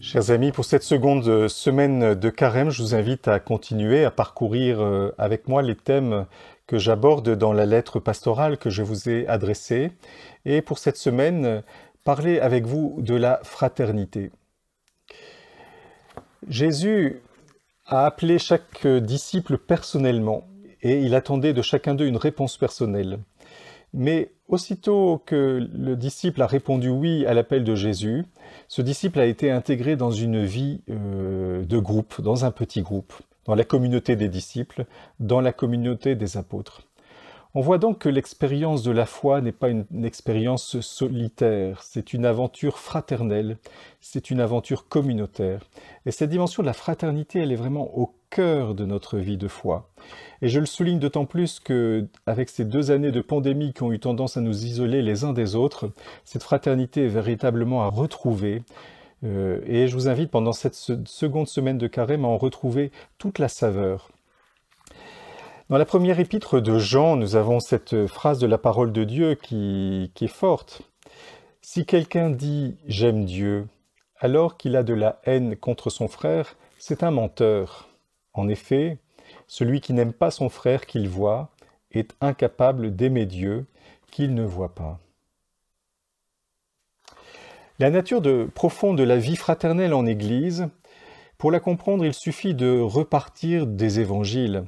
Chers amis, pour cette seconde semaine de Carême, je vous invite à continuer à parcourir avec moi les thèmes que j'aborde dans la lettre pastorale que je vous ai adressée. Et pour cette semaine, parler avec vous de la fraternité. Jésus a appelé chaque disciple personnellement et il attendait de chacun d'eux une réponse personnelle. Mais aussitôt que le disciple a répondu oui à l'appel de Jésus, ce disciple a été intégré dans une vie de groupe, dans un petit groupe, dans la communauté des disciples, dans la communauté des apôtres. On voit donc que l'expérience de la foi n'est pas une expérience solitaire, c'est une aventure fraternelle, c'est une aventure communautaire. Et cette dimension de la fraternité, elle est vraiment au cœur de notre vie de foi. Et je le souligne d'autant plus qu'avec ces 2 années de pandémie qui ont eu tendance à nous isoler les uns des autres, cette fraternité est véritablement à retrouver. Et je vous invite pendant cette seconde semaine de Carême à en retrouver toute la saveur. Dans la première épître de Jean, nous avons cette phrase de la parole de Dieu qui est forte. « Si quelqu'un dit « j'aime Dieu », alors qu'il a de la haine contre son frère, c'est un menteur. En effet, celui qui n'aime pas son frère qu'il voit est incapable d'aimer Dieu qu'il ne voit pas. » La nature profonde de la vie fraternelle en Église, pour la comprendre, il suffit de repartir des évangiles.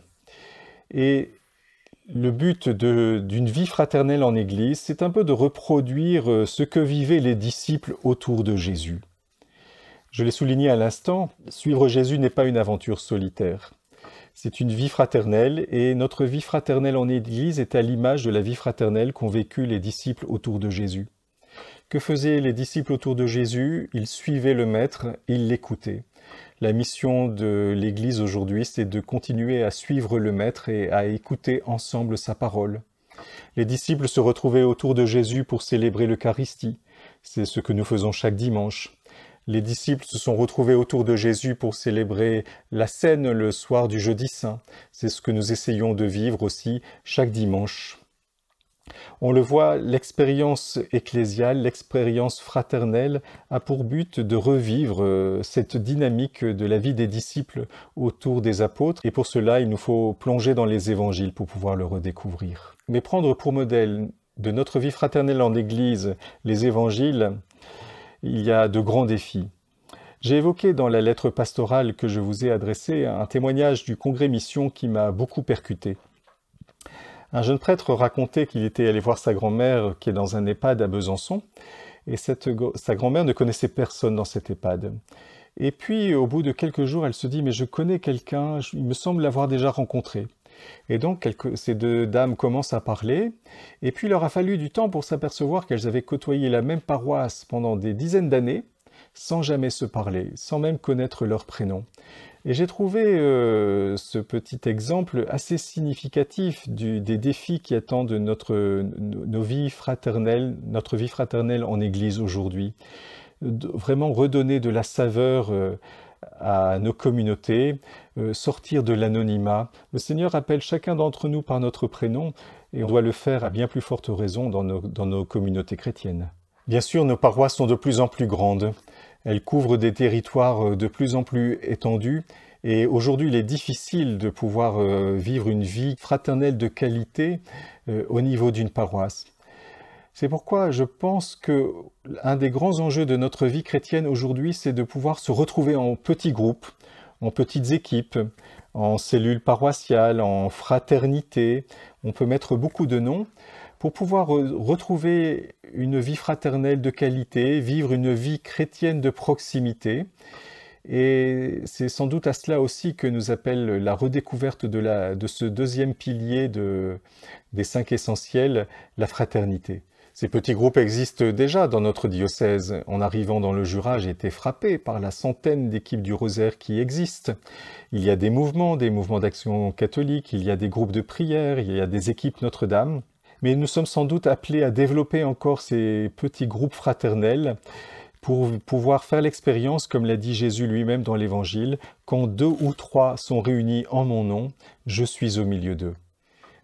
Et le but d'une vie fraternelle en Église, c'est un peu de reproduire ce que vivaient les disciples autour de Jésus. Je l'ai souligné à l'instant, suivre Jésus n'est pas une aventure solitaire. C'est une vie fraternelle et notre vie fraternelle en Église est à l'image de la vie fraternelle qu'ont vécu les disciples autour de Jésus. Que faisaient les disciples autour de Jésus? Ils suivaient le Maître, ils l'écoutaient. La mission de l'Église aujourd'hui, c'est de continuer à suivre le Maître et à écouter ensemble sa parole. Les disciples se retrouvaient autour de Jésus pour célébrer l'Eucharistie. C'est ce que nous faisons chaque dimanche. Les disciples se sont retrouvés autour de Jésus pour célébrer la Cène le soir du Jeudi Saint. C'est ce que nous essayons de vivre aussi chaque dimanche. On le voit, l'expérience ecclésiale, l'expérience fraternelle a pour but de revivre cette dynamique de la vie des disciples autour des apôtres. Et pour cela, il nous faut plonger dans les évangiles pour pouvoir le redécouvrir. Mais prendre pour modèle de notre vie fraternelle en Église les évangiles, il y a de grands défis. J'ai évoqué dans la lettre pastorale que je vous ai adressée un témoignage du Congrès Mission qui m'a beaucoup percuté. Un jeune prêtre racontait qu'il était allé voir sa grand-mère qui est dans un EHPAD à Besançon, et sa grand-mère ne connaissait personne dans cet EHPAD. Et puis, au bout de quelques jours, elle se dit « mais je connais quelqu'un, il me semble l'avoir déjà rencontré ». Et donc, ces 2 dames commencent à parler, et puis il leur a fallu du temps pour s'apercevoir qu'elles avaient côtoyé la même paroisse pendant des dizaines d'années, sans jamais se parler, sans même connaître leur prénom. Et j'ai trouvé ce petit exemple assez significatif des défis qui attendent nos vies fraternelles, notre vie fraternelle en Église aujourd'hui. Vraiment redonner de la saveur à nos communautés, sortir de l'anonymat. Le Seigneur appelle chacun d'entre nous par notre prénom et on doit le faire à bien plus forte raison dans nos communautés chrétiennes. Bien sûr, nos paroisses sont de plus en plus grandes. Elles couvrent des territoires de plus en plus étendus et aujourd'hui il est difficile de pouvoir vivre une vie fraternelle de qualité au niveau d'une paroisse. C'est pourquoi je pense qu'un des grands enjeux de notre vie chrétienne aujourd'hui, c'est de pouvoir se retrouver en petits groupes, en petites équipes, en cellules paroissiales, en fraternité. On peut mettre beaucoup de noms pour pouvoir retrouver une vie fraternelle de qualité, vivre une vie chrétienne de proximité. Et c'est sans doute à cela aussi que nous appelle la redécouverte de ce 2e pilier des 5 essentiels, la fraternité. Ces petits groupes existent déjà dans notre diocèse. En arrivant dans le Jura, j'ai été frappé par la centaine d'équipes du Rosaire qui existent. Il y a des mouvements d'action catholique, il y a des groupes de prière, il y a des équipes Notre-Dame. Mais nous sommes sans doute appelés à développer encore ces petits groupes fraternels pour pouvoir faire l'expérience, comme l'a dit Jésus lui-même dans l'Évangile, « Quand 2 ou 3 sont réunis en mon nom, je suis au milieu d'eux ».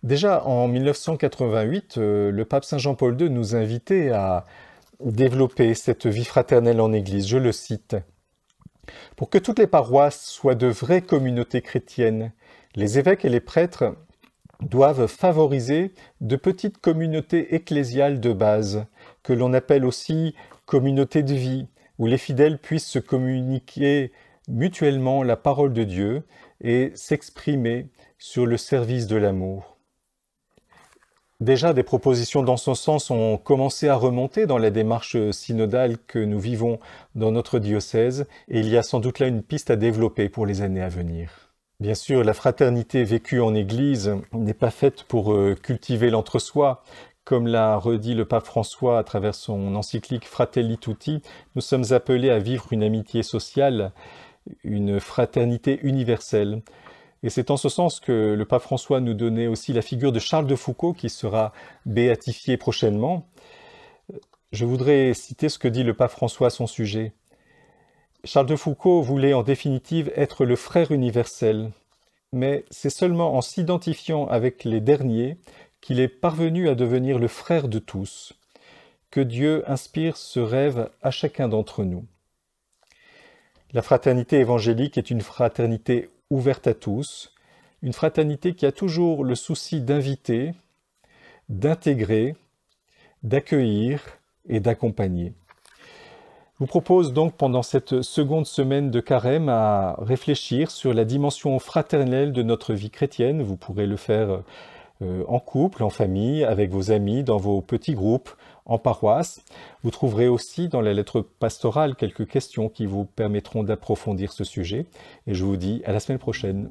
Déjà en 1988, le pape Saint Jean-Paul II nous invitait à développer cette vie fraternelle en Église. Je le cite. Pour que toutes les paroisses soient de vraies communautés chrétiennes, les évêques et les prêtres doivent favoriser de petites communautés ecclésiales de base, que l'on appelle aussi communautés de vie, où les fidèles puissent se communiquer mutuellement la parole de Dieu et s'exprimer sur le service de l'amour. Déjà, des propositions dans ce sens ont commencé à remonter dans la démarche synodale que nous vivons dans notre diocèse, et il y a sans doute là une piste à développer pour les années à venir. Bien sûr, la fraternité vécue en Église n'est pas faite pour cultiver l'entre-soi. Comme l'a redit le pape François à travers son encyclique Fratelli Tutti, nous sommes appelés à vivre une amitié sociale, une fraternité universelle. Et c'est en ce sens que le pape François nous donnait aussi la figure de Charles de Foucauld, qui sera béatifié prochainement. Je voudrais citer ce que dit le pape François à son sujet. Charles de Foucauld voulait en définitive être le frère universel, mais c'est seulement en s'identifiant avec les derniers qu'il est parvenu à devenir le frère de tous, que Dieu inspire ce rêve à chacun d'entre nous. La fraternité évangélique est une fraternité ouverte à tous, une fraternité qui a toujours le souci d'inviter, d'intégrer, d'accueillir et d'accompagner. Je vous propose donc pendant cette seconde semaine de carême à réfléchir sur la dimension fraternelle de notre vie chrétienne. Vous pourrez le faire en couple, en famille, avec vos amis, dans vos petits groupes, en paroisse. Vous trouverez aussi dans la lettre pastorale quelques questions qui vous permettront d'approfondir ce sujet. Et je vous dis à la semaine prochaine.